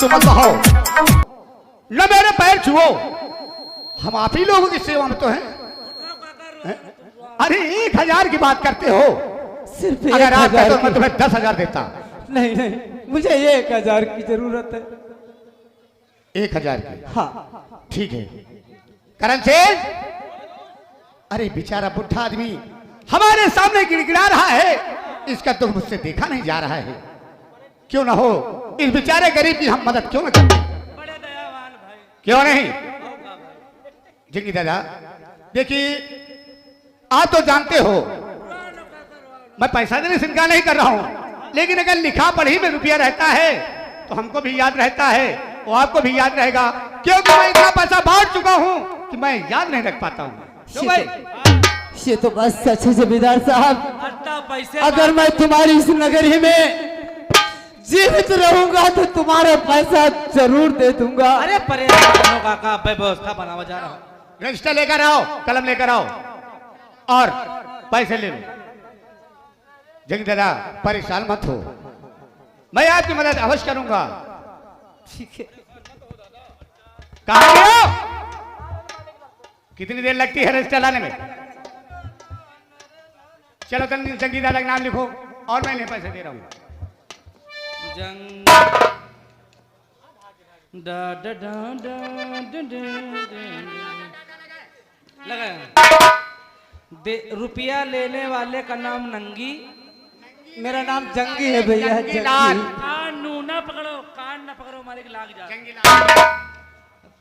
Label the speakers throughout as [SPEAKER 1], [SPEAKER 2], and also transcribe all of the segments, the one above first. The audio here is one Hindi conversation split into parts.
[SPEAKER 1] मत बहाओ न मेरे पैर छुओ, हम आप ही लोगों की सेवा में तो हैं। अरे 1000 की बात करते हो,
[SPEAKER 2] सिर्फ
[SPEAKER 1] अगर आप कहते तो मैं तुम्हें 10,000 देता।
[SPEAKER 2] नहीं नहीं, मुझे 1000 की जरूरत है।
[SPEAKER 1] 1000 की?
[SPEAKER 2] हाँ
[SPEAKER 1] ठीक है। करण सेठ, अरे बेचारा बुढ़ा आदमी हमारे सामने गिड़गिड़ा रहा है, इसका दुख मुझसे देखा नहीं जा रहा है। क्यों ना हो इस बेचारे गरीब की हम मदद क्यों न करते?
[SPEAKER 3] बड़े दयावान भाई।
[SPEAKER 1] क्यों नहीं? जिंगी दादा देखिए, आप तो जानते हो मैं पैसा देने से इनकार नहीं कर रहा हूं, लेकिन अगर लिखा पढ़ी में रुपया रहता है तो हमको भी याद रहता है, वो आपको भी याद रहेगा, क्योंकि मैं इतना पैसा बांट चुका हूं कि मैं याद नहीं रख पाता हूं।
[SPEAKER 2] ये तो बस सच है जमींदार साहब,
[SPEAKER 3] पैसे
[SPEAKER 2] अगर मैं तुम्हारी इस नगरी में जीवित रहूंगा तो तुम्हारा पैसा जरूर दे दूंगा।
[SPEAKER 3] अरे परेशान होगा का व्यवस्था बनावा जा रहा हूं।
[SPEAKER 1] रजिस्टर लेकर आओ, कलम लेकर आओ और पैसे ले लो। जंग दादा परेशान मत हो, मैं आपकी मदद अवश्य करूंगा।
[SPEAKER 2] ठीक है।
[SPEAKER 1] कहाँ गए हो? कितनी देर लगती है रजिस्टर लाने में? चलो जंगी दादा का नाम लिखो और मैं पैसे दे रहा हूँ।
[SPEAKER 3] जंग डा डा डा डा डा डा लगा दे। रुपया लेने वाले का नाम नंगी।
[SPEAKER 2] मेरा नाम जंगी है भैया, जंगी।
[SPEAKER 3] कान ना पकड़ो, कान ना पकड़ो, मालिक लाग जा।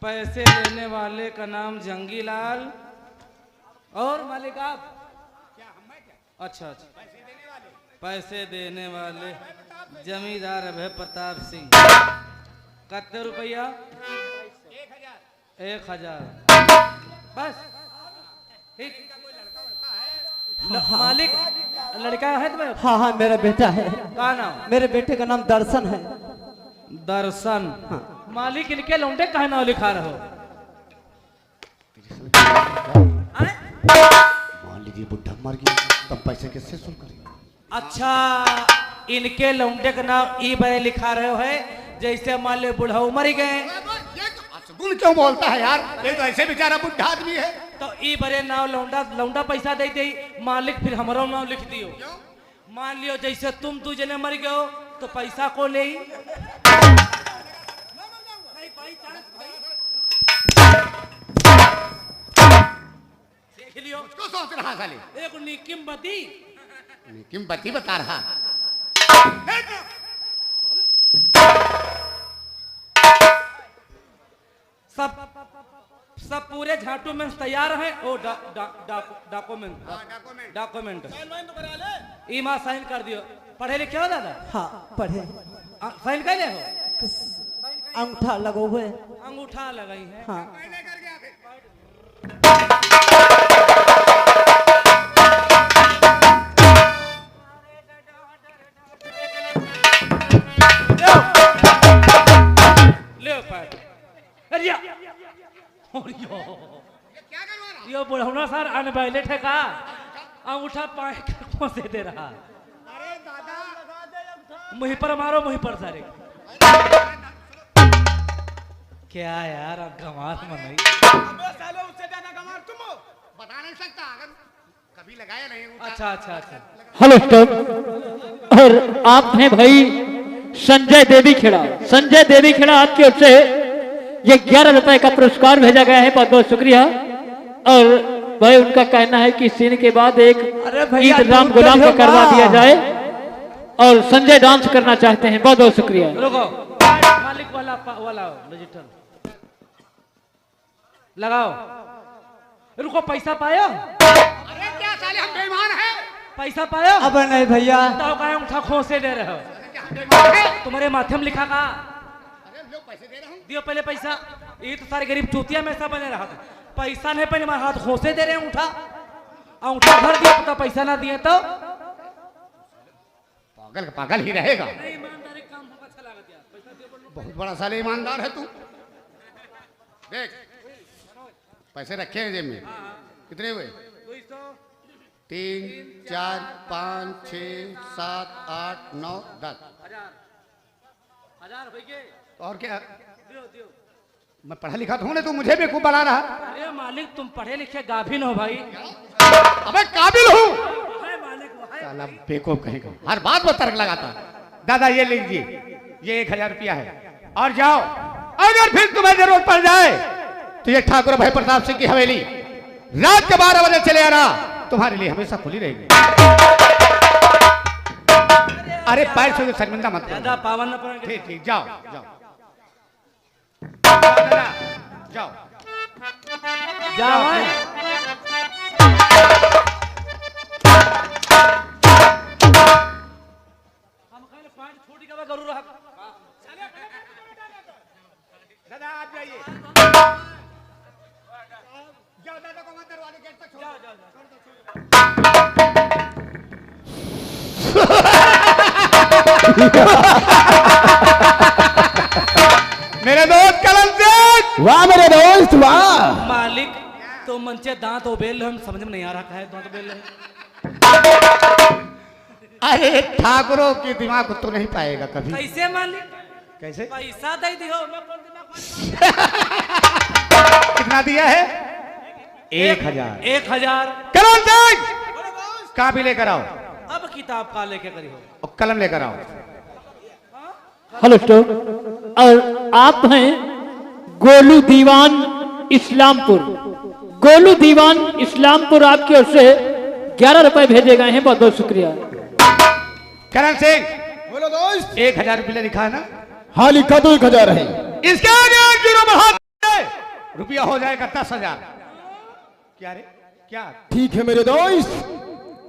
[SPEAKER 3] पैसे लेने वाले का नाम जंगी लाल। और मालिक आप? अच्छा अच्छा, पैसे देने वाले जमींदार अभय प्रताप सिंह। कितने रुपया? 1000। बस ठीक। मालिक लड़का है तुम्हें?
[SPEAKER 2] हाँ हाँ मेरा बेटा है।
[SPEAKER 3] क्या नाम?
[SPEAKER 2] मेरे बेटे का नाम दर्शन है।
[SPEAKER 3] दर्शन? हाँ। मालिक इनके लौंडे कहा नाम लिखा रहो?
[SPEAKER 1] मान लीजिए बुढ़ा मर गया, तब पैसे किससे सुन करेंगे?
[SPEAKER 3] अच्छा, इनके लौंडे का नाम ई बड़े लिखा रहे है, जैसे मान लो बुढ़ा मर गए।
[SPEAKER 1] गुण क्यों बोलता है यार, ये तो ऐसे बेचारा बुढ़ा आदमी है।
[SPEAKER 3] तो ई बड़े नाम लौंडा लौंडा पैसा दे दे, मालिक फिर हमारा नाम लिख दियो। मान लियो जैसे तुम 2 जने मर गए तो पैसा को ले। देख लियो,
[SPEAKER 1] उसको सोच रहा साले।
[SPEAKER 3] एक निकिम बती,
[SPEAKER 1] निकिम बती बता रहा।
[SPEAKER 3] सब पूरे झाटू में तैयार है। ओ डॉक्यूमेंट ईमा साइन कर दियो। पढ़े लिखे हो दादा?
[SPEAKER 2] हाँ पढ़े।
[SPEAKER 3] साइन कर ले हो?
[SPEAKER 2] अंगूठा लगो हुए।
[SPEAKER 3] अंगूठा लगाई है।
[SPEAKER 2] हाँ।
[SPEAKER 3] यो बुढ़ौना सर अनबैलेट है का? अंगूठा पाए कौन से दे रहा?
[SPEAKER 1] अरे दादा
[SPEAKER 3] मुही पर मारो, मुही पर सारे। क्या यार, अब गंवार मनाई।
[SPEAKER 1] सालों उससे ज्यादा गंवार तुम हो, बता नहीं सकता, अगर कभी लगाया नहीं।
[SPEAKER 3] अच्छा अच्छा अच्छा।
[SPEAKER 4] Hello stop. और आप हैं भाई संजय देवी खेड़ा। संजय देवी खेड़ा आपकी ओर से ये 11 रुपए का पुरस्कार भेजा गया है, बहुत बहुत शुक्रिया। और भाई उनका कहना है कि सीन के बाद एक ईद राम गुलाम का करवा दिया जाए और संजय डांस करना चाहते हैं। बहुत बहुत शुक्रिया।
[SPEAKER 3] रुको, मालिक वाला डिजिटल लगाओ। रुको, पैसा पायो?
[SPEAKER 1] अरे क्या साले हम बेईमान हैं?
[SPEAKER 3] पैसा पायो?
[SPEAKER 2] अब नहीं भैया।
[SPEAKER 3] उठा खोसे दे रहे हो? तुम्हारे माथे में लिखा का?
[SPEAKER 1] पैसे दे रहा हूं।
[SPEAKER 3] दियो पहले पैसा। ये तो सारे गरीब चूतिया में ऐसा बने रहा था। पैसा नहीं, पहले हमारे हाथ खोसे दे रहे हैं। उठा भर दिया, पता पैसा ना दिए तो
[SPEAKER 1] पागल का पागल ही रहेगा।
[SPEAKER 3] नहीं ईमानदारी काम हमको अच्छा लागत यार। पैसा दे बोलो।
[SPEAKER 1] बहुत बड़ा साले ईमानदार है तू। देख पैसे रखे हैं जेब में। कितने हुए?
[SPEAKER 3] 200
[SPEAKER 1] 3 4 5 6 7 8 9 10।
[SPEAKER 3] 1000 रुपए के
[SPEAKER 1] और क्या?
[SPEAKER 3] दियो दियो।
[SPEAKER 1] मैं पढ़ा लिखा तो हूँ ना, तू मुझे बेवकूफ बना रहा।
[SPEAKER 3] अरे मालिक तुम पढ़े लिखे गाभिन हो भाई।
[SPEAKER 1] अबे काबिल हूँ।
[SPEAKER 3] है मालिक वो है।
[SPEAKER 1] साला बेवकूफ कहेगा, हर बात में तर्क लगाता। दादा ये लीजिए, ये 1000 रुपया है और जाओ। अगर फिर तुम्हें जरूरत पड़ जाए तो ये ठाकुर भाई प्रताप सिंह की हवेली रात के 12 बजे चले आना, तुम्हारे लिए हमेशा खुली रहेगी। अरे पैर से शर्मिंदा मत करो।
[SPEAKER 3] ज्यादा पावन न पड़ेंगे।
[SPEAKER 1] ठीक ठीक जाओ जाओ दादा, जाओ
[SPEAKER 3] जाओ है। हम कहले पांच छोटी का करू रहा।
[SPEAKER 1] दादा आप जाइए। जाओ दादा को मत दरवाजे गेट तक छोड़ो। मेरे दोस्त कलम सिंह।
[SPEAKER 2] वाह मेरे दोस्त वाह।
[SPEAKER 3] मालिक तो मंचे दांत उबेल हम समझ में नहीं आ रहा है दांत उबेल रहे।
[SPEAKER 1] अरे ठाकुरों के दिमाग को तो नहीं पाएगा कभी।
[SPEAKER 3] कैसे मालिक?
[SPEAKER 1] कैसे?
[SPEAKER 3] पैसा दे दियो मैं कौन दिमाग
[SPEAKER 1] कितना दिया है? 1000।
[SPEAKER 3] 1000।
[SPEAKER 1] कलम सिंह कापी लेकर आओ
[SPEAKER 3] अब किताब का लेके करी हो।
[SPEAKER 1] और कलम लेकर आओ।
[SPEAKER 4] हेलो स्टोर, और आप हैं गोलू दीवान इस्लामपुर। गोलू दीवान इस्लामपुर आपकी ओर से 11 रुपए भेजे गए हैं, बहुत बहुत शुक्रिया।
[SPEAKER 1] करण सिंह
[SPEAKER 2] बोलो दोस्त।
[SPEAKER 1] 1000 रुपया लिखा है ना?
[SPEAKER 2] हाँ लिखा तो 1000 है।
[SPEAKER 1] इसके आगे 1 जीरो बढ़ा दे, रुपया हो जाएगा 10,000। क्या रे क्या?
[SPEAKER 2] ठीक है मेरे दोस्त,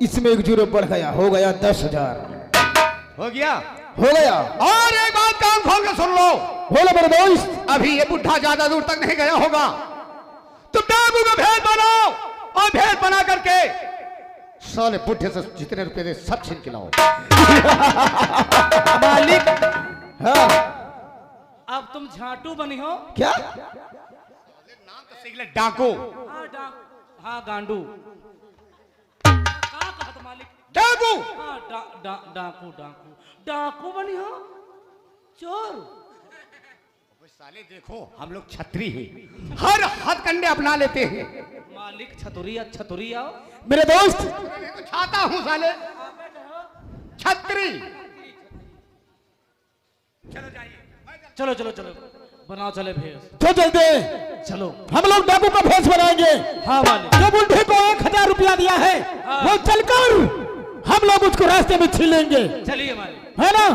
[SPEAKER 2] इसमें 1 जीरो बढ़ गया, हो गया 10,000।
[SPEAKER 1] हो गया?
[SPEAKER 2] हो गया।
[SPEAKER 1] और एक बात कान खोल के सुन लो।
[SPEAKER 2] बोलो मेरे दोस्त।
[SPEAKER 1] अभी ये बुढ़ा ज्यादा दूर तक नहीं गया होगा, तो डाकू का भेद बनाओ और भेद बना करके साले बुढ़े से जितने रुपए दे सब छीन के लाओ।
[SPEAKER 3] मालिक
[SPEAKER 2] हाँ
[SPEAKER 3] अब तुम झाटू बनी हो।
[SPEAKER 2] क्या?
[SPEAKER 1] नाम तो सीख ले, डाकू।
[SPEAKER 3] हाँ गांडू। का कहत मालिक?
[SPEAKER 1] डाकू।
[SPEAKER 3] हाँ डाकू डाकू डाकू बनी हो। चोर।
[SPEAKER 1] साले देखो हम लोग छतरी हैं, हर हथकंडे अपना लेते हैं।
[SPEAKER 3] मालिक छतुरी आओ।
[SPEAKER 2] मेरे दोस्त
[SPEAKER 1] मैं तो छाता हूँ साले, छतरी। चलो जाइए।
[SPEAKER 3] चलो चलो चलो बनाओ चले भेस।
[SPEAKER 2] तो चलते
[SPEAKER 3] चलो
[SPEAKER 2] हम लोग डाकू का भेष बनाएंगे।
[SPEAKER 3] हाँ मालिक।
[SPEAKER 2] जो बुढ़े को 1000 रुपया दिया है वो चलकर हम लोग उसको रास्ते में छीन लेंगे,
[SPEAKER 3] चलिए मालिक।
[SPEAKER 2] है ना?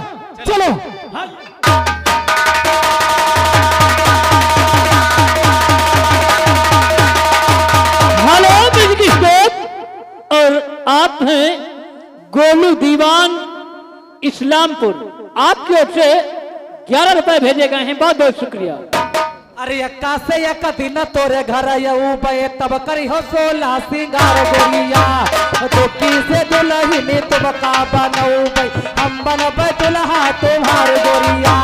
[SPEAKER 2] चलो।
[SPEAKER 3] हाँ।
[SPEAKER 4] हेलो म्यूजिक स्टोर, और आप हैं गोलू दीवान इस्लामपुर। आपकी ओर से 11 रुपए भेजे गए हैं, बहुत बहुत शुक्रिया।
[SPEAKER 3] अरे यक्का से यक्का दिन तोरे घर बे तब करी हो 16 सिंगार गोरिया। दुखी से दुल्हनी तुम का बनऊ बे, हम बनबे दुल्हा तुम्हार गोरिया।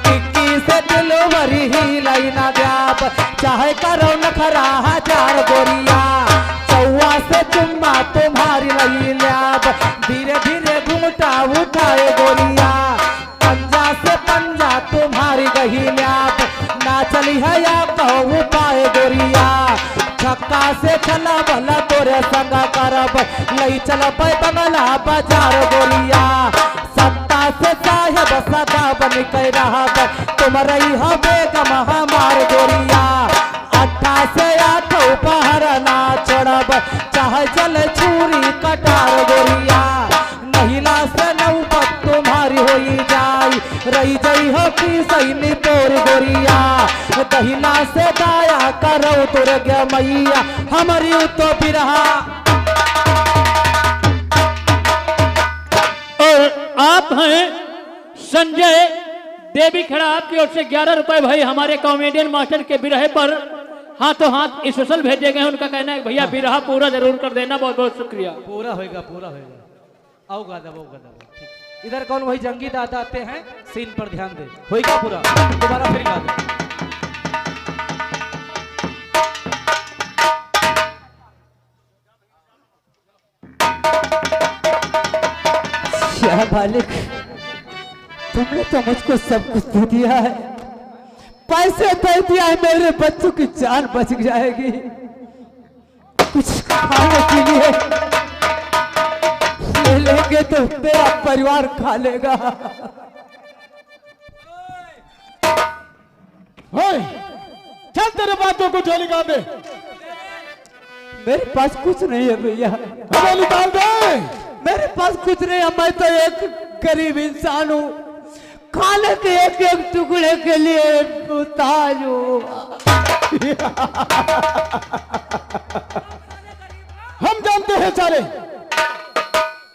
[SPEAKER 3] टिक्की से दिलवरी ही लईना द्याब, चाहे करो नखरा 1000 गोरिया। चौवा से चुम्मा तुम्हारी लई ल्याब, धीरे धीरे घूमटा उठाए गोरिया। पंजा से पंजा तुम्हारी गही ल्याब, ना चली है या कहू पाए गोरिया। छक्का से चला भला तोरे संग करब, लई चल पे बंगला बाजार गोरिया। सत्ता से साहेब सदा बन के रहब, तुम रही हो बेगम हमार गोरिया। 8 से 8 पहर ना छोड़ब, चाहे चल छुरी कटार गोरिया। महिला से नौबत तुम्हारी होई जाई, रही जई हो की सैनी तोर गोरिया। दहिना से दाया करो दुर्गे मैया, हमारी तो बिरहा।
[SPEAKER 4] और आप हैं संजय देवी खेड़ा, आपकी ओर से 11 रुपए भाई हमारे कॉमेडियन मास्टर के बिरहे पर हाथों हाथ स्पेशल भेजे गए। उनका कहना है भैया बिरहा पूरा जरूर कर देना, बहुत बहुत शुक्रिया।
[SPEAKER 3] पूरा होएगा पूरा होएगा। आओ गादा ठीक। इधर कौन वही जंगी दादा आते हैं, सीन पर ध्यान दे। होएगा पूरा, दोबारा फिर गा दे।
[SPEAKER 2] क्या मालिक, तुमने तो मुझको सब कुछ दे दिया है, पैसे दे दिया है, मेरे बच्चों की जान बच जाएगी। कुछ खाने के लिए ले लेंगे तो मेरा परिवार खा लेगा।
[SPEAKER 5] चल तेरे बातों को जो निकाल दे।
[SPEAKER 2] मेरे पास कुछ नहीं है भैया,
[SPEAKER 5] हमें निकाल दे।
[SPEAKER 2] मेरे पास कुछ नहीं है, मैं तो एक गरीब इंसान हूँ, खाने के एक एक टुकड़े के लिए मुहताज हूँ।
[SPEAKER 5] हम जानते हैं साले,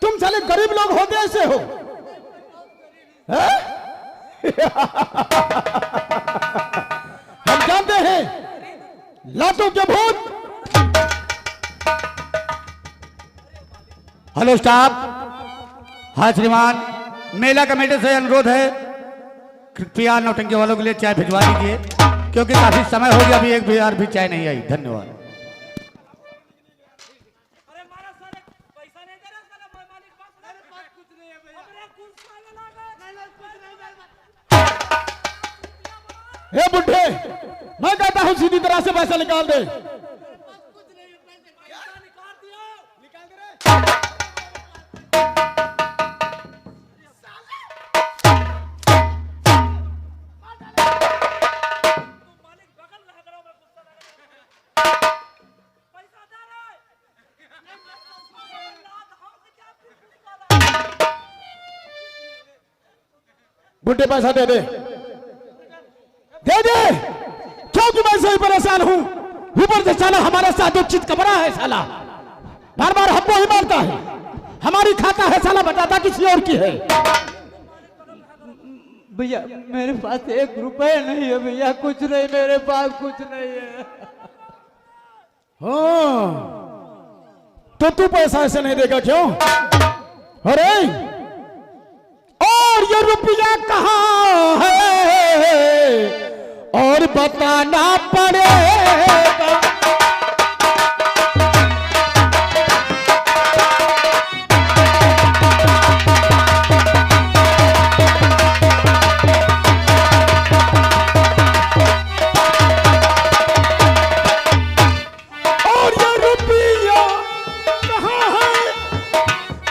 [SPEAKER 5] तुम साले गरीब लोग होते ऐसे हो, हैं? हम जानते हैं लातों के भूत।
[SPEAKER 1] हेलो स्टाफ, हाँ श्रीमान, मेला कमेटी से अनुरोध है कृपया नौटंकी वालों के लिए चाय भिजवा दीजिए, क्योंकि काफी समय हो गया, अभी एक बार भी चाय नहीं आई। धन्यवाद।
[SPEAKER 5] हे बुढ़े, मैं कहता हूं सीधी तरह से पैसा निकाल दे। बुढ़े पैसा दे दे, दे दे, क्योंकि मैं सही परेशान हूं। ऊपर से साला हमारे साथ चित कबरा है, साला बार बार हमको ही मारता है, हमारी खाता है साला, बताता किसी और की है।
[SPEAKER 2] भैया मेरे पास एक रुपए नहीं है भैया, कुछ नहीं, मेरे पास कुछ नहीं है।
[SPEAKER 5] हाँ, तो तू पैसा ऐसे नहीं देगा क्यों? अरे और ये रुपया कहाँ है और बताना पड़ेगा। और ये रुपया कहाँ है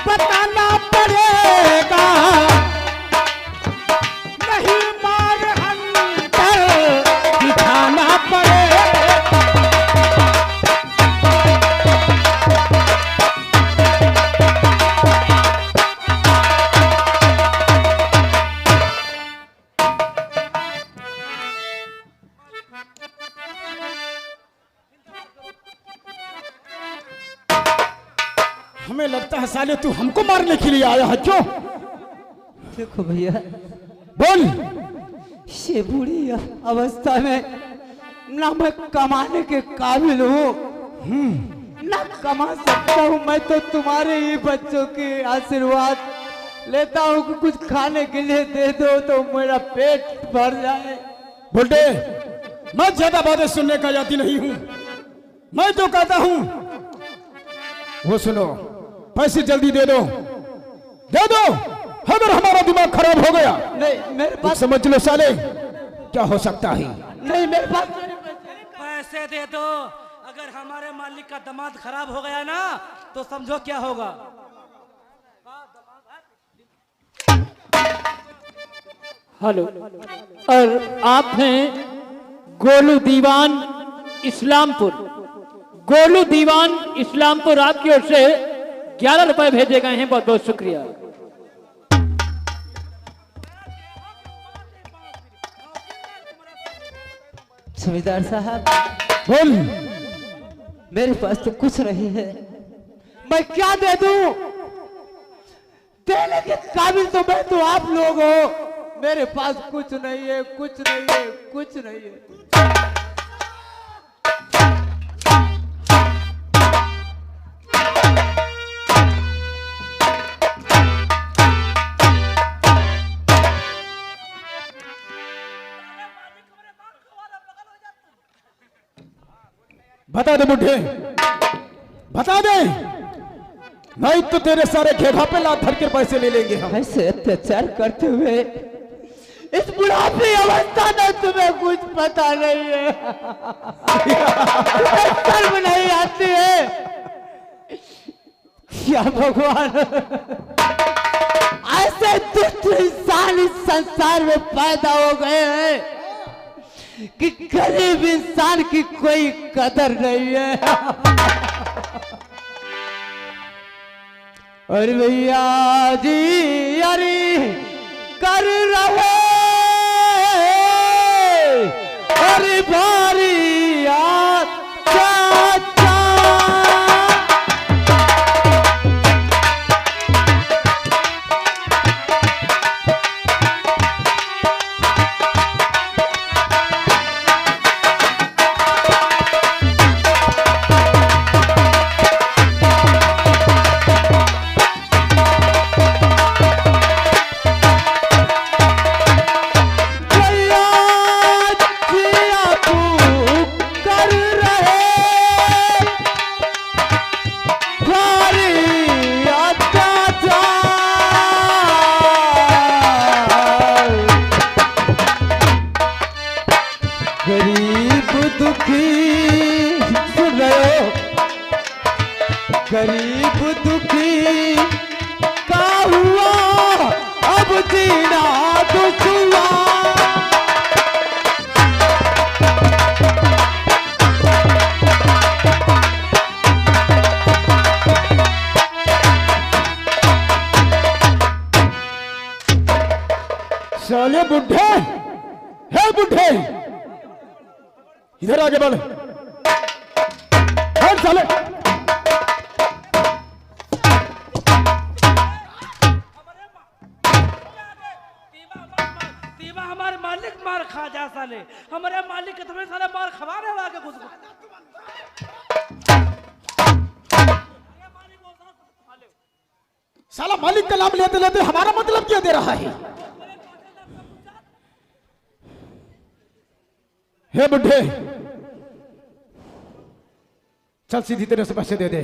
[SPEAKER 5] बताना पड़ेगा। नहीं मार अंतर दिखाना पड़ेगा। हमें लगता है साले तू हमको मारने के लिए आया है, क्यों?
[SPEAKER 2] देखो भैया,
[SPEAKER 5] बोल।
[SPEAKER 2] ये बुरी अवस्था में ना मैं कमाने के काबिल हूँ, ना कमा सकता हूँ। मैं तो तुम्हारे ही बच्चों की आशीर्वाद लेता हूँ कि कुछ खाने के लिए दे दो तो मेरा पेट भर जाए।
[SPEAKER 5] बुड्ढे, मैं ज्यादा बातें सुनने का जाती नहीं हूँ। मैं तो कहता हूँ वो सुनो, पैसे जल्दी दे दो, दे दो। अगर हमारा दिमाग खराब हो गया,
[SPEAKER 2] नहीं मेरे पास,
[SPEAKER 5] समझ लो साले क्या हो सकता है।
[SPEAKER 2] नहीं मेरे पास
[SPEAKER 3] पैसे दे दो। अगर हमारे मालिक का दामाद खराब हो गया ना, तो समझो क्या होगा।
[SPEAKER 4] हेलो, और आप हैं गोलू दीवान इस्लामपुर। गोलू दीवान इस्लामपुर आपकी ओर से 11 रुपए भेजे गए हैं, बहुत बहुत शुक्रिया।
[SPEAKER 2] जमींदार साहब,
[SPEAKER 5] बोल।
[SPEAKER 2] मेरे पास तो कुछ नहीं है, मैं क्या दे दूं? देने के काबिल तो मैं तो आप लोग हो। मेरे पास कुछ नहीं है, कुछ नहीं है, कुछ नहीं है।
[SPEAKER 5] बता दे बुढ़े, बता दे, नहीं तो तेरे सारे घेघा पे लात धर के पैसे ले लेंगे हम।
[SPEAKER 2] ऐसे अत्याचार करते हुए इस बुढ़ापी अवस्था में तुम्हें कुछ पता नहीं है, तुम्हें शर्म नहीं आती है क्या भगवान? ऐसे दुष्ट इंसान इस संसार में पैदा हो गए हैं कि गरीब इंसान की कोई कदर नहीं है। और भैया जी अरे कर रहे अरे भारी चाचा गरीब दुखी सुन रहे हो, गरीब दुखी का हुआ अब जीना दुश्वार।
[SPEAKER 5] साले बुढ़े, हे बुढ़े, इधर आगे बढ़। और साले
[SPEAKER 3] तीबा हमारे मालिक मार खा जा साले, हमारे मालिक के तुम्हें साले मार खवा रहे हो आगे कुछ।
[SPEAKER 5] साला मालिक का नाम लेते लेते हमारा मतलब क्या दे रहा है? हे बुढ़े, चल सीधी तेरे से पैसे दे दे,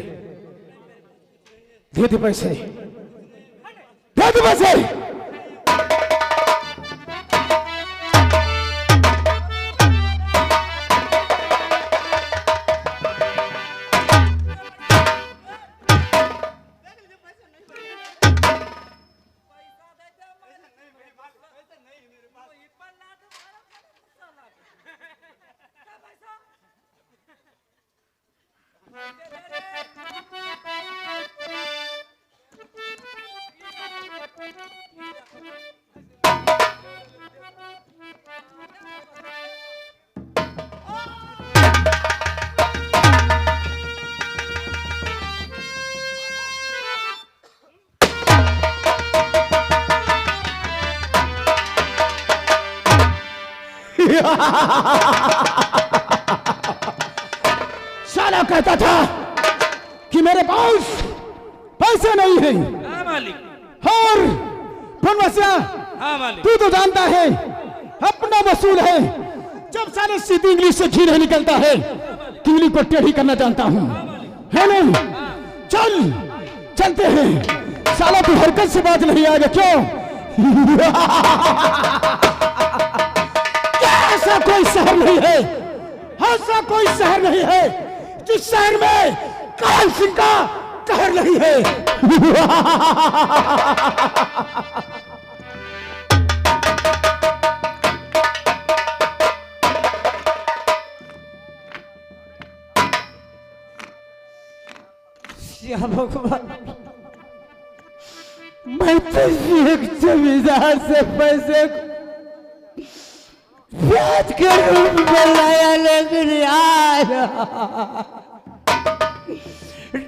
[SPEAKER 5] दे दे पैसे, दे दे पैसे। साला कहता था कि मेरे पास पैसे नहीं है।
[SPEAKER 3] हाँ मालिक,
[SPEAKER 5] और बनवसिया,
[SPEAKER 3] हाँ मालिक,
[SPEAKER 5] तू तो जानता है अपना वसूल है। जब साले सीधी इंग्लिश से घी नहीं निकलता है, इंग्लिश को टेढ़ी करना जानता हूँ, है नहीं? चल चलते हैं। साला तू हरकत से बात नहीं आएगा क्यों? ऐसा कोई शहर नहीं है, ऐसा कोई शहर नहीं है जिस शहर में काल सिंह का कहर नहीं है।
[SPEAKER 2] या भगवान, मैं तो एक जमींदार से पैसे ब्याज के रूप में लाया, लेकिन यार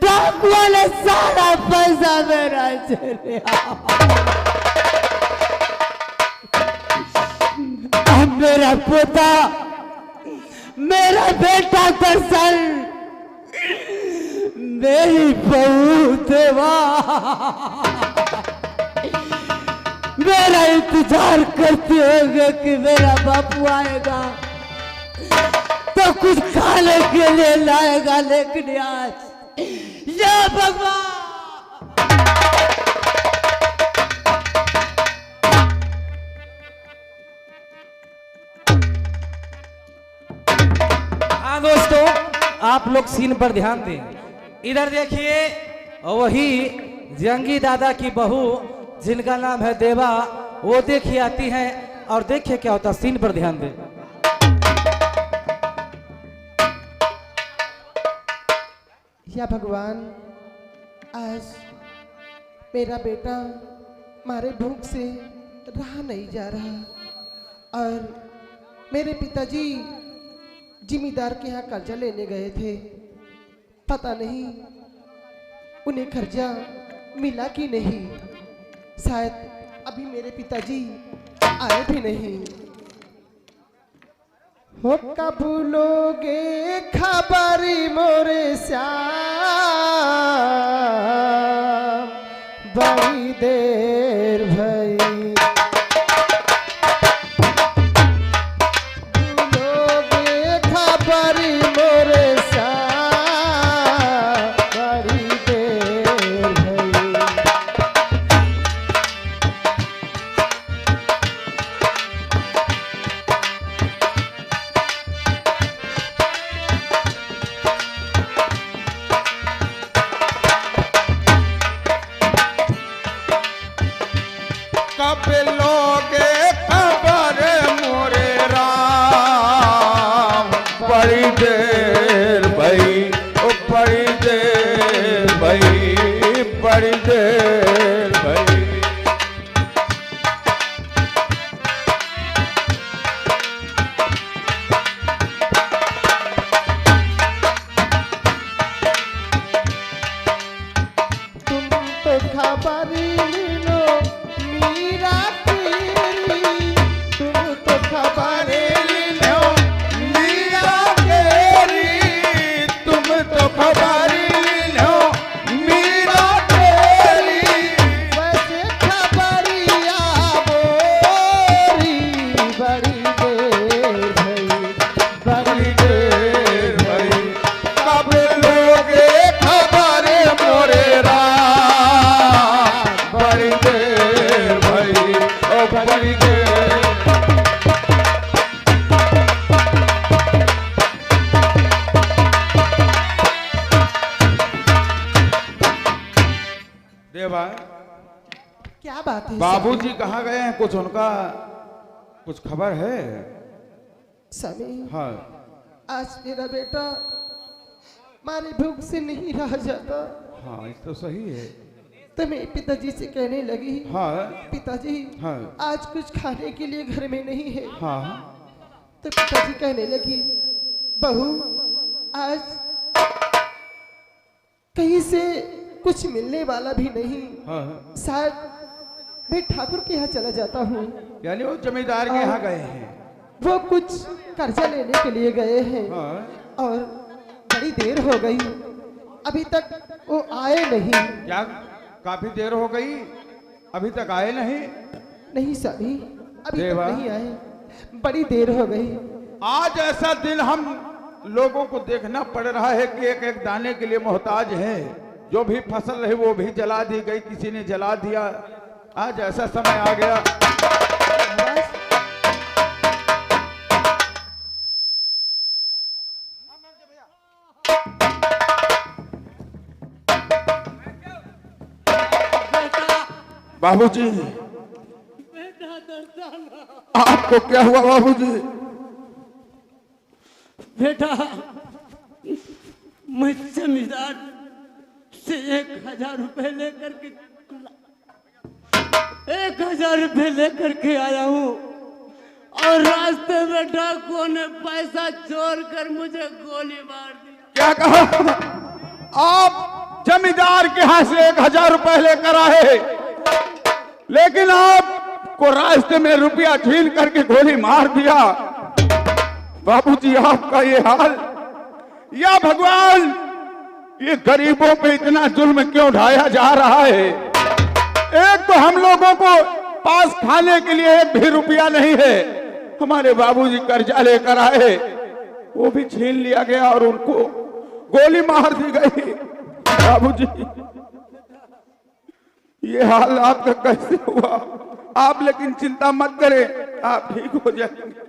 [SPEAKER 2] डाकुआ ने सारा पैसा मेरा चले। अब मेरा पोता, मेरा बेटा दरअसल मेरी बहू देवा मेरा इंतजार करते होंगे कि मेरा बापू आएगा तो वो कुछ खाने के लिए लाएगा, लेकिन आज या भगवान।
[SPEAKER 3] हाँ दोस्तों, आप लोग सीन पर ध्यान दें। इधर देखिए, वही जंगी दादा की बहू जिनका नाम है देवा, वो देखिए आती हैं और देखिए क्या होता है। सीन पर ध्यान दें।
[SPEAKER 6] या भगवान, आज मेरा बेटा मारे भूख से रहा नहीं जा रहा और मेरे पिताजी जिमीदार के यहाँ कर्जा लेने गए थे। पता नहीं उन्हें कर्जा मिला कि नहीं, शायद अभी मेरे पिताजी आए भी नहीं। हो कब लोगे खबरी मोरे श्याम, बड़ी देर भई लोगे खबरी मोरे श्याम, बड़ी देर भई।
[SPEAKER 1] कब लोगे खबर मोरे राम, बड़ी देर भई, ओ बड़ी देर भई, बड़ी देर भई।
[SPEAKER 6] तुम तो खबरी लो मीरा तेरी, तुम तो खबरी लो
[SPEAKER 1] मीरा तेरी, तुम तो खबरी लो मीरा तेरी।
[SPEAKER 6] वैसे खबरिया बोरी, बड़ी देर भई, बड़ी
[SPEAKER 1] देर भई। कब लोगे खबर मोरे राम, बड़ी देर भई, ओ बड़ी देर। देवा,
[SPEAKER 6] क्या बात है
[SPEAKER 1] बाबूजी कहाँ गए हैं? कुछ उनका कुछ खबर है?
[SPEAKER 6] समी?
[SPEAKER 1] हाँ।
[SPEAKER 6] आज मेरा बेटा मारे भूख से नहीं रह जाता।
[SPEAKER 1] हाँ, ये तो सही है।
[SPEAKER 6] तो मैं पिताजी से कहने लगी,
[SPEAKER 1] हाँ
[SPEAKER 6] पिताजी
[SPEAKER 1] हाँ
[SPEAKER 6] आज कुछ खाने के लिए घर में नहीं है।
[SPEAKER 1] हाँ
[SPEAKER 6] तो पिताजी कहने लगी, बहू आज कहीं से कुछ मिलने वाला भी नहीं,
[SPEAKER 1] हाँ।
[SPEAKER 6] शायद मैं ठाकुर के यहाँ चला जाता हूँ।
[SPEAKER 1] यानी वो जमींदार के यहाँ गए हैं।
[SPEAKER 6] वो कुछ कर्जा लेने के लिए गए हैं
[SPEAKER 1] हाँ।
[SPEAKER 6] और बड़ी देर हो गई, अभी तक वो आए नहीं।
[SPEAKER 1] क्या काफी देर हो गई, अभी तक आए नहीं?
[SPEAKER 6] नहीं स्वामी, अभी तक
[SPEAKER 1] देवा।
[SPEAKER 6] नहीं आए, बड़ी देर हो गई।
[SPEAKER 1] आज ऐसा दिन हम लोगों को देखना पड़ रहा है कि एक एक दाने के लिए मोहताज है। जो भी फसल रही वो भी जला दी गई, किसी ने जला दिया। आज ऐसा समय आ गया। बाबूजी, आपको क्या हुआ बाबूजी?
[SPEAKER 2] बेटा, मैं जमींदार से 1000 रुपए लेकर के 1000 रुपए लेकर के आया हूँ और रास्ते में डाकुओं ने पैसा चोर कर मुझे गोली मार दी।
[SPEAKER 1] क्या कहा? आप जमींदार के यहाँ से 1000 रुपए लेकर आए, लेकिन आपको रास्ते में रुपया छीन करके गोली मार दिया। बाबूजी, आपका ये हाल, या भगवान, ये गरीबों पे इतना जुल्म क्यों ढाया जा रहा है? एक तो हम लोगों को पास खाने के लिए एक भी रुपया नहीं है। हमारे बाबूजी कर्जा लेकर आए,
[SPEAKER 5] वो भी छीन लिया गया और उनको गोली मार दी गई। बाबूजी, ये हाल आपका कैसे हुआ? आप लेकिन चिंता मत करें, आप ठीक हो जाएंगे।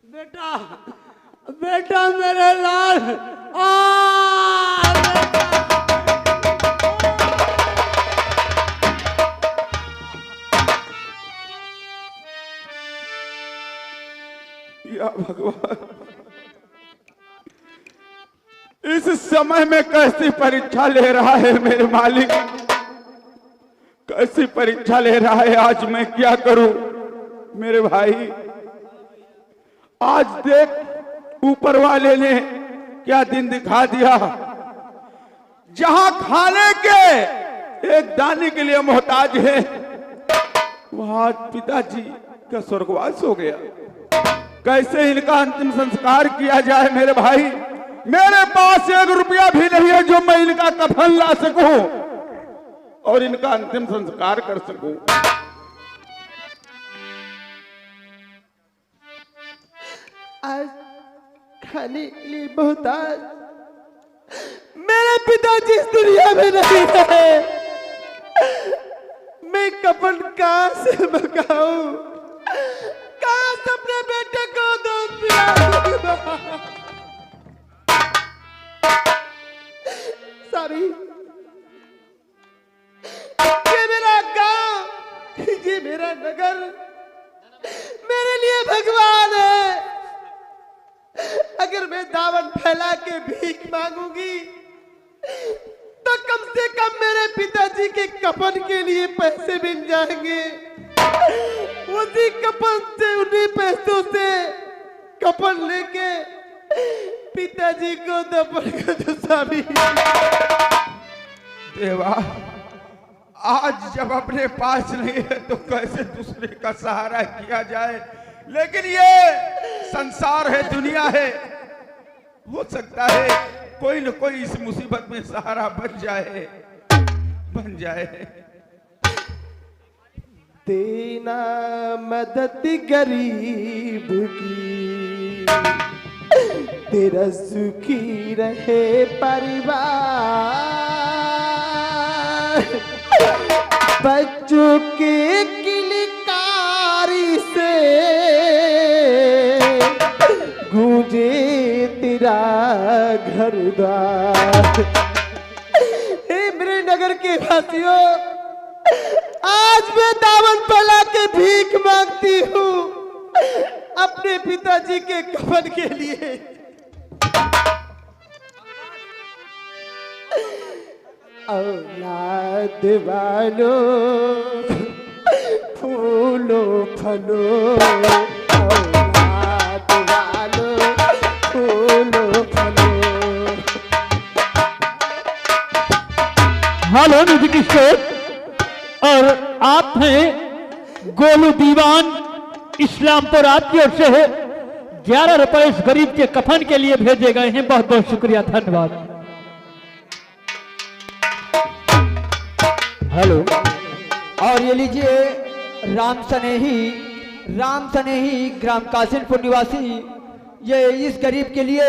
[SPEAKER 2] बेटा, बेटा मेरे लाल,
[SPEAKER 5] या भगवान, इस समय में कैसी परीक्षा ले रहा है मेरे मालिक, कैसी परीक्षा ले रहा है। आज मैं क्या करूं मेरे भाई? आज देख ऊपर वाले ने क्या दिन दिखा दिया, जहां खाने के एक दाने के लिए मोहताज है, वहां पिताजी का स्वर्गवास हो गया। कैसे इनका अंतिम संस्कार किया जाए मेरे भाई? मेरे पास 1 रुपया भी नहीं है जो मैं इनका कफन ला सकूं और इनका अंतिम संस्कार कर सकूं।
[SPEAKER 6] आज खाने के लिए मोहताज मेरे पिताजी इस दुनिया में नहीं है। मैं कफन कहां से मंगाऊं? कहां से अपने बेटे को दूध पिलाऊं? सॉरी, ये मेरा गांव, ये मेरा नगर मेरे लिए भगवान है। अगर मैं दामन फैला के भीख मांगूंगी तो कम से कम मेरे पिताजी के कफन के लिए पैसे मिल जाएंगे। उसी कफन से, उन्हीं पैसों से कफन लेके पिताजी को दफन कर दूंगी।
[SPEAKER 5] देवा, आज जब अपने पास नहीं है तो कैसे दूसरे का सहारा किया जाए? लेकिन ये संसार है, दुनिया है, हो सकता है कोई न कोई इस मुसीबत में सहारा बन जाए, बन जाए।
[SPEAKER 6] देना मदद गरीब की, तेरा सुखी रहे परिवार। बच्चों के किलकारी से गूंजे तेरा घर द्वार। हे मेरे नगर के वासियों, आज मैं दामन फैला के भीख मांगती हूँ अपने पिताजी के कफन के लिए। औलाद वालों, फूलो फलो, औलाद वालों, फूलो फलो।
[SPEAKER 4] हेलो म्यूजिक स्टेट, और आप हैं गोलू दीवान इस्लामपुर। आपकी ओर से 11 रुपए इस गरीब के कफन के लिए भेजे गए हैं। बहुत बहुत शुक्रिया, धन्यवाद।
[SPEAKER 2] हेलो, और ये लीजिए राम सनेही ग्राम कासिमपुर निवासी, ये इस गरीब के लिए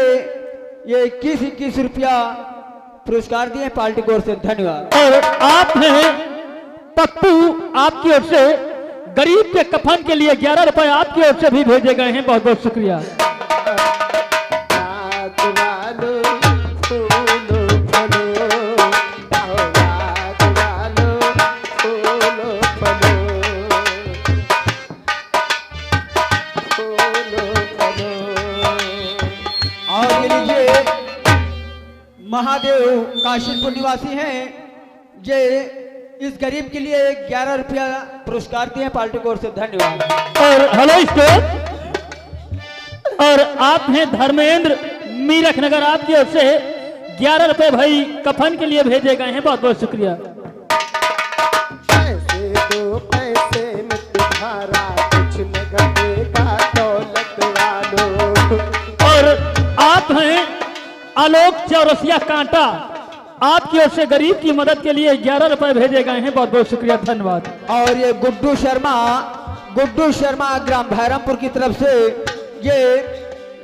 [SPEAKER 2] ये 21 रुपया पुरस्कार दिए पार्टी की ओर से, धन्यवाद।
[SPEAKER 4] और आप हैं पप्पू, आपकी ओर से गरीब के कफन के लिए 11 रुपए आपकी ओर से भी भेजे गए हैं। बहुत बहुत शुक्रिया।
[SPEAKER 2] महादेव काशिमपुर निवासी हैं, ये इस गरीब के लिए 11 रुपया पुरस्कार दिए पार्टी की ओर से, धन्यवाद।
[SPEAKER 4] और हेलो स्टेट, और आप हैं धर्मेंद्र मीरख नगर, आपकी ओर से 11 रुपए भाई कफन के लिए भेजे गए हैं। बहुत बहुत शुक्रिया।
[SPEAKER 6] पैसे दो पैसे में तुम्हारा कुछ न घटेगा दौलत वालों।
[SPEAKER 4] और आप हैं आलोक चौरसिया कांटा, आपकी ओर से गरीब की मदद के लिए 11 रुपए भेजे गए हैं। बहुत बहुत शुक्रिया, धन्यवाद।
[SPEAKER 2] और ये गुड्डू शर्मा ग्राम भैरमपुर की तरफ से ये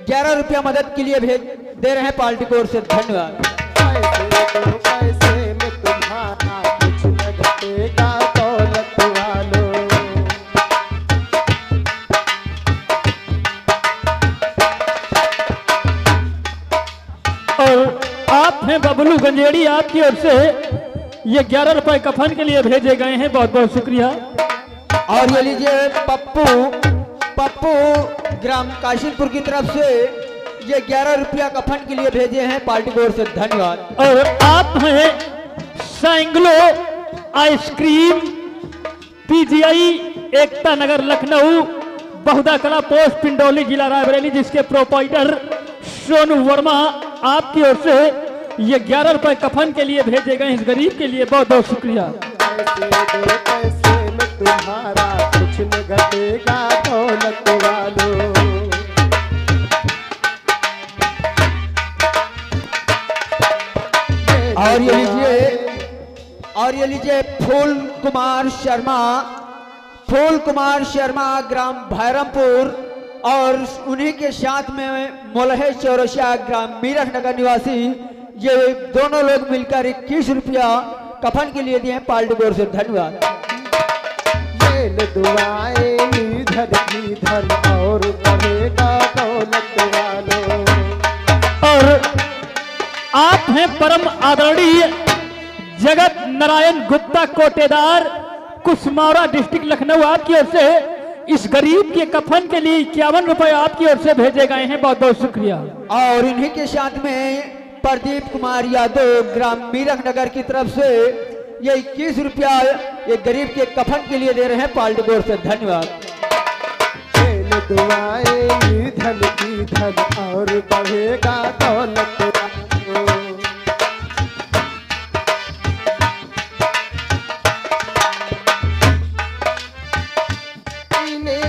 [SPEAKER 2] 11 रुपया मदद के लिए भेज दे रहे हैं पार्टी की ओर से, धन्यवाद।
[SPEAKER 6] पैसे दो पैसे में तुम्हारा कुछ न घटेगा दौलत वालों।
[SPEAKER 4] और आप हैं बबलू गंजेड़ी, आपकी ओर से ये 11 रुपए कफन के लिए भेजे गए हैं, बहुत बहुत शुक्रिया।
[SPEAKER 2] और ये लीजिए पप्पू ग्राम काशिलपुर की तरफ से ये 11 रुपया कफन के लिए भेजे हैं पार्टी की ओर से, धन्यवाद।
[SPEAKER 4] और आप हैं सैंगलो आइसक्रीम, पीजीआई, एकता नगर, लखनऊ, बहुधा कला पोस्ट, पिंडौली, जिला रायबरेली, जिसके प्रोपाइटर सोनू वर्मा, आपकी ओर से ये 11 रुपए कफन के लिए भेजे गए इस गरीब के लिए, बहुत बहुत शुक्रिया।
[SPEAKER 6] पैसे दो पैसे में तुम्हारा कुछ न घटेगा दौलत वालों।
[SPEAKER 2] और ये लीजिए फूल कुमार शर्मा ग्राम भैरमपुर, और उन्हीं के साथ में मोलहे चौरसिया ग्राम मीरख नगर निवासी, ये दोनों लोग मिलकर 21 रुपया कफन के लिए दिए हैं पार्टी की ओर से, धन्यवाद।
[SPEAKER 6] ये दुआएं धर की धर और बढ़ेगा दौलत वालों।
[SPEAKER 4] और आप हैं परम आदरणीय जगत नारायण गुप्ता कोटेदार, कुसमावड़ा डिस्ट्रिक्ट लखनऊ, आपकी ओर से इस गरीब के कफन के लिए 51 रुपए आपकी ओर से भेजे गए हैं, बहुत बहुत शुक्रिया।
[SPEAKER 2] और इन्हीं के साथ में प्रदीप कुमार यादव ग्राम मीरख नगर की तरफ से ये 21 रुपया ये गरीब के कफन के लिए दे रहे हैं पार्टी की ओर से, धन्यवाद।
[SPEAKER 6] दुआएं धन की धन और बढ़ेगा दौलत वालों।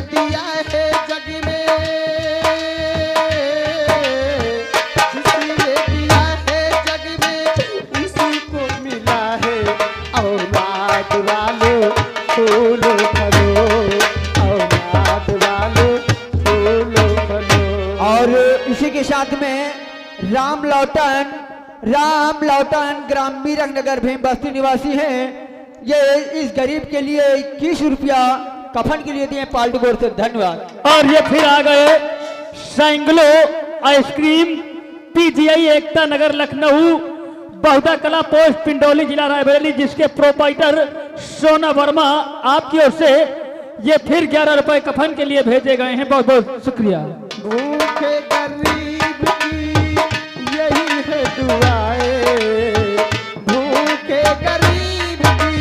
[SPEAKER 6] दिया है जग में, जिसने दिया है जग में उसी को मिला है औलाद वालों फूलो फलो, औलाद वालों फूलो फलो।
[SPEAKER 2] और इसी के साथ में राम लौटन ग्राम मीरख नगर भीम बस्ती निवासी हैं, ये इस गरीब के लिए 21 रुपया कफन के लिए दिए पार्टी की ओर से, धन्यवाद।
[SPEAKER 4] और ये फिर आ गए सैंगलो आइसक्रीम, पीजीआई, एकता नगर, लखनऊ, बहुधा कला पोस्ट, पिंडौली, जिला रायबरेली, जिसके प्रोपाइटर सोना वर्मा, आपकी ओर से ये फिर 11 रुपए कफन के लिए भेजे गए हैं, बहुत बहुत शुक्रिया।
[SPEAKER 6] भूखे गरीब की यही है दुआएं, भूखे गरीब की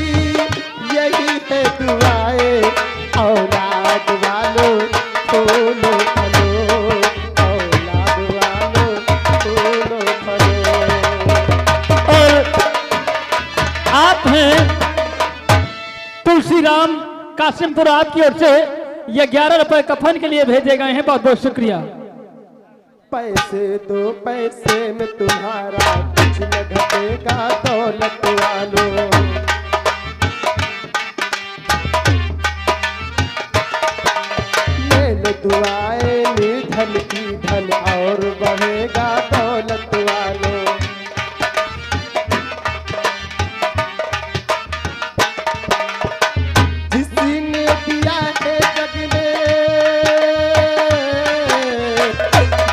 [SPEAKER 6] यही है दुआएं, औलाद वालों फूलो फलो, औलाद वालों फूलो फलो।
[SPEAKER 4] और आप हैं तुलसीराम कासिमपुर, आपकी ओर से ये 11 रुपए कफन के लिए भेजे गए हैं, बहुत बहुत शुक्रिया।
[SPEAKER 6] पैसे दो पैसे में तुम्हारा कुछ न घटेगा दौलत वालों। दुआएं धन की धन और बढ़ेगा दौलत वालों। जिसने दिया है जग में,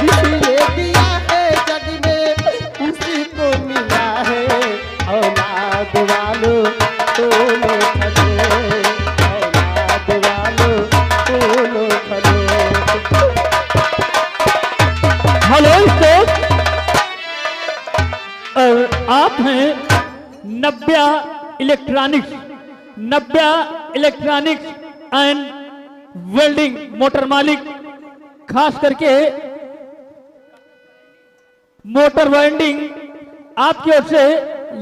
[SPEAKER 6] जिसने दिया है जग में उसी को मिला है औलाद वालों फूलो फलो, औलाद वालों फूलो फलो।
[SPEAKER 4] हेलो दोस्त, और आप हैं नव्या इलेक्ट्रॉनिक्स एंड वेल्डिंग मोटर मालिक, खास करके मोटर वेल्डिंग, आपकी ओर से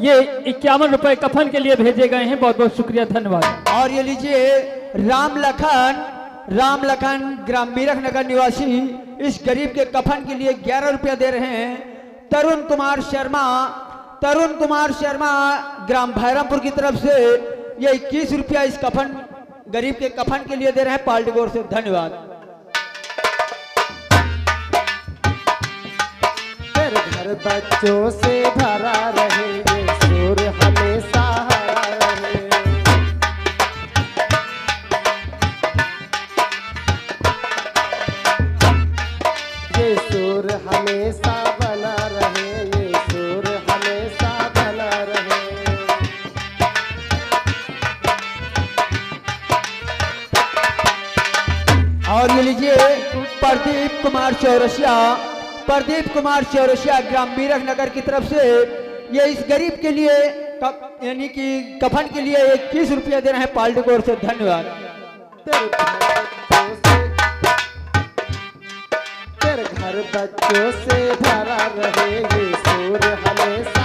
[SPEAKER 4] ये 51 रुपए कफन के लिए भेजे गए हैं, बहुत बहुत शुक्रिया, धन्यवाद।
[SPEAKER 2] और ये लीजिए राम लखन ग्राम मीरख नगर निवासी इस गरीब के कफन के लिए 11 रुपया दे रहे हैं। तरुण कुमार शर्मा ग्राम भैरमपुर की तरफ से ये 21 रुपया इस गरीब के कफन के लिए दे रहे हैं पार्टी की ओर से, धन्यवाद।
[SPEAKER 6] घर बच्चों से भरा रहे, ये सुर हमेशा हरा रहे। ये सुर हमेशा बना रहे, ये सुर हमेशा बना रहे।
[SPEAKER 2] और ये लीजिए प्रदीप कुमार चौरसिया, प्रदीप कुमार चौरसिया ग्राम मीरठ नगर की तरफ से ये इस गरीब के लिए यानी कि कफन के लिए 21 रुपया दे रहे हैं पाल्टी की ओर से। धन्यवाद।
[SPEAKER 6] तेरे घर बच्चों से भरा रहे, ये सुर हमेशा